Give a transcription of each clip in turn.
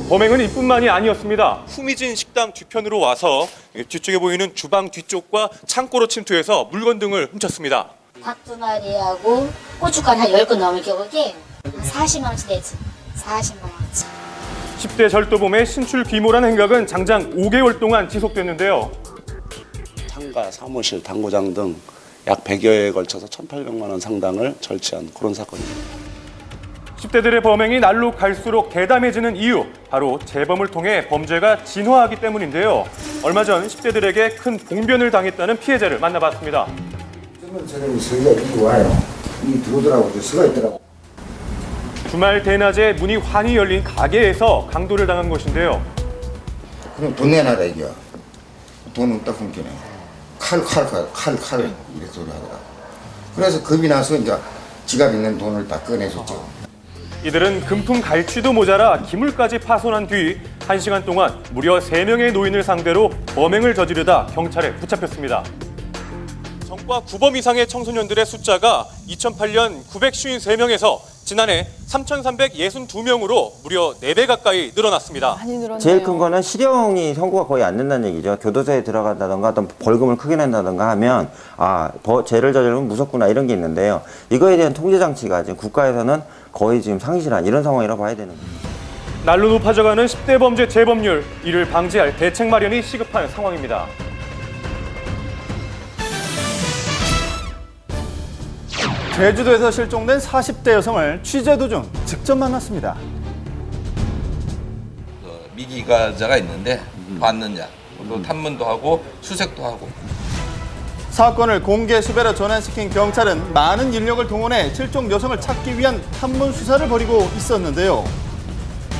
범행은 이뿐만이 아니었습니다. 후미진 식당 뒤편으로 와서 뒤쪽에 보이는 주방 뒤쪽과 창고로 침투해서 물건 등을 훔쳤습니다. 닭 2마리하고 고춧가루 한 10건 넘을 경우에 40만 원치 내지. 40만 원치. 10대 절도범의 신출 귀몰한 행각은 장장 5개월 동안 지속됐는데요. 상가, 사무실, 당구장 등 약 100여회에 걸쳐서 1,800만 원 상당을 절취한 그런 사건입니다. 10대들의 범행이 날로 갈수록 대담해지는 이유, 바로 재범을 통해 범죄가 진화하기 때문인데요. 얼마 전 10대들에게 큰 봉변을 당했다는 피해자를 만나봤습니다. 젊은 사람이 서기가 이리 와요. 이 들어오더라고, 서가 있더라고. 주말 대낮에 문이 환히 열린 가게에서 강도를 당한 것인데요. 그럼 돈 내놔라 이게. 돈 없다 끊기네. 칼 이렇게 소리 하더라고. 그래서 겁이 나서 이제 지갑 있는 돈을 다 꺼내줬죠. 이들은 금품 갈취도 모자라 기물까지 파손한 뒤 1시간 동안 무려 3명의 노인을 상대로 범행을 저지르다 경찰에 붙잡혔습니다. 전과 9범 이상의 청소년들의 숫자가 2008년 953명에서 지난해 3,362명으로 무려 4배 가까이 늘어났습니다. 많이 늘었네요. 제일 큰 거는 실형이 선고가 거의 안 된다는 얘기죠. 교도소에 들어간다던가 어떤 벌금을 크게 낸다던가 하면 죄를 저지르면 무섭구나 이런 게 있는데요. 이거에 대한 통제 장치가 지금 국가에서는 거의 지금 상실한 이런 상황이라고 봐야 되는 거예요. 날로 높아져가는 10대 범죄 재범률, 이를 방지할 대책 마련이 시급한 상황입니다. 제주도에서 실종된 40대 여성을 취재 도중 직접 만났습니다. 미기가자가 있는데 봤느냐, 또 탐문도 하고 수색도 하고. 사건을 공개 수배로 전환시킨 경찰은 많은 인력을 동원해 실종 여성을 찾기 위한 탐문 수사를 벌이고 있었는데요.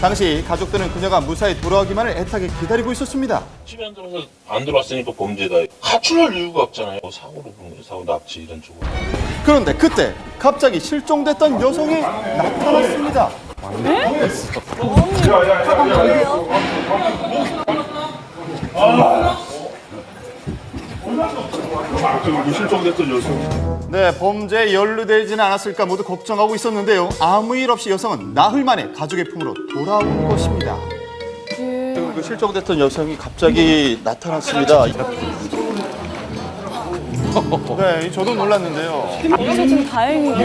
당시 가족들은 그녀가 무사히 돌아오기만을 애타게 기다리고 있었습니다. 집에 안 들어서 안 들어왔으니까 범죄다. 가출할 이유가 없잖아요. 사고로 본 거죠. 사고 납치 이런 쪽으로. 그런데 그때 갑자기 실종됐던 여성이 나타났습니다. 실종됐던 여성. 네, 범죄에 연루되지는 않았을까 모두 걱정하고 있었는데요. 아무 일 없이 여성은 나흘 만에 가족의 품으로 돌아온 것입니다. 그 실종됐던 여성이 갑자기 나타났습니다. 네, 저도 놀랐는데요. 그래서 지금 다행이에요.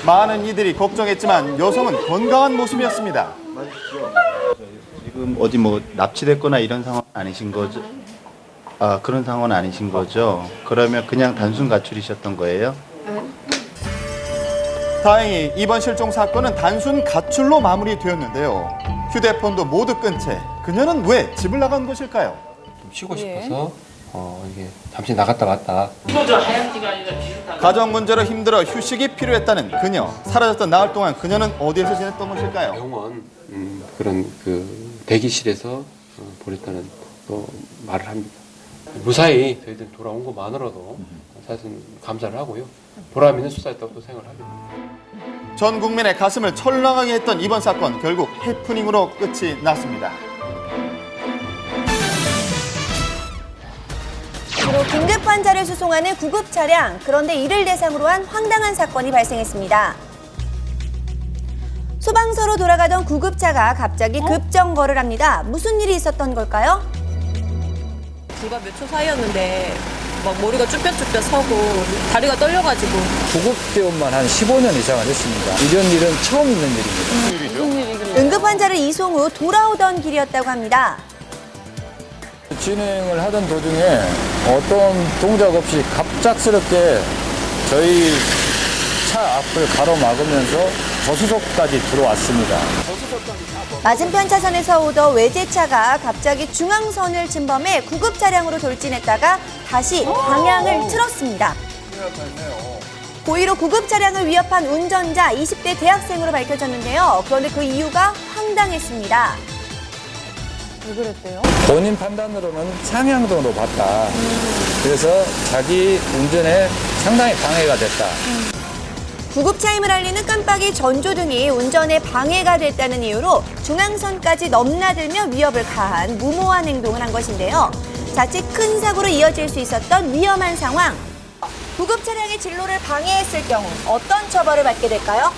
많은 이들이 걱정했지만 여성은 건강한 모습이었습니다. 지금 어디 납치됐거나 이런 상황 아니신 거죠? 그런 상황은 아니신 거죠? 그러면 그냥 단순 가출이셨던 거예요? 다행히 이번 실종 사건은 단순 가출로 마무리되었는데요. 휴대폰도 모두 끈 채 그녀는 왜 집을 나간 것일까요? 좀 쉬고 싶어서 이게 잠시 나갔다 왔다. 가정 문제로 힘들어 휴식이 필요했다는 그녀. 사라졌던 나흘 동안 그녀는 어디에서 지냈던 것일까요? 병원 그런 대기실에서 보냈다는 또 말을 합니다. 무사히 저희들 돌아온 것만으로도 사실 감사를 하고요. 보람 있는 수사였다고 또 생각을 합니다. 전 국민의 가슴을 철렁하게 했던 이번 사건 결국 해프닝으로 끝이 났습니다. 주로 긴급 환자를 수송하는 구급 차량. 그런데 이를 대상으로 한 황당한 사건이 발생했습니다. 소방서로 돌아가던 구급차가 갑자기 급정거를 합니다. 무슨 일이 있었던 걸까요? 불과 몇 초 사이였는데 막 머리가 쭈뼛쭈뼛 서고 다리가 떨려가지고. 구급대원만 한 15년 이상을 했습니다. 이런 일은 처음 있는 일입니다. 응급 환자를 이송 후 돌아오던 길이었다고 합니다. 진행을 하던 도중에 어떤 동작 없이 갑작스럽게 저희 차 앞을 가로막으면서 저수석까지 들어왔습니다. 맞은편 차선에서 오던 외제차가 갑자기 중앙선을 침범해 구급 차량으로 돌진했다가 다시 방향을 틀었습니다. 고의로 구급 차량을 위협한 운전자 20대 대학생으로 밝혀졌는데요. 그런데 그 이유가 황당했습니다. 왜 그랬대요? 본인 판단으로는 상향도 높았다. 그래서 자기 운전에 상당히 방해가 됐다. 구급차임을 알리는 깜빡이 전조등이 운전에 방해가 됐다는 이유로 중앙선까지 넘나들며 위협을 가한 무모한 행동을 한 것인데요. 자칫 큰 사고로 이어질 수 있었던 위험한 상황. 구급 차량의 진로를 방해했을 경우 어떤 처벌을 받게 될까요?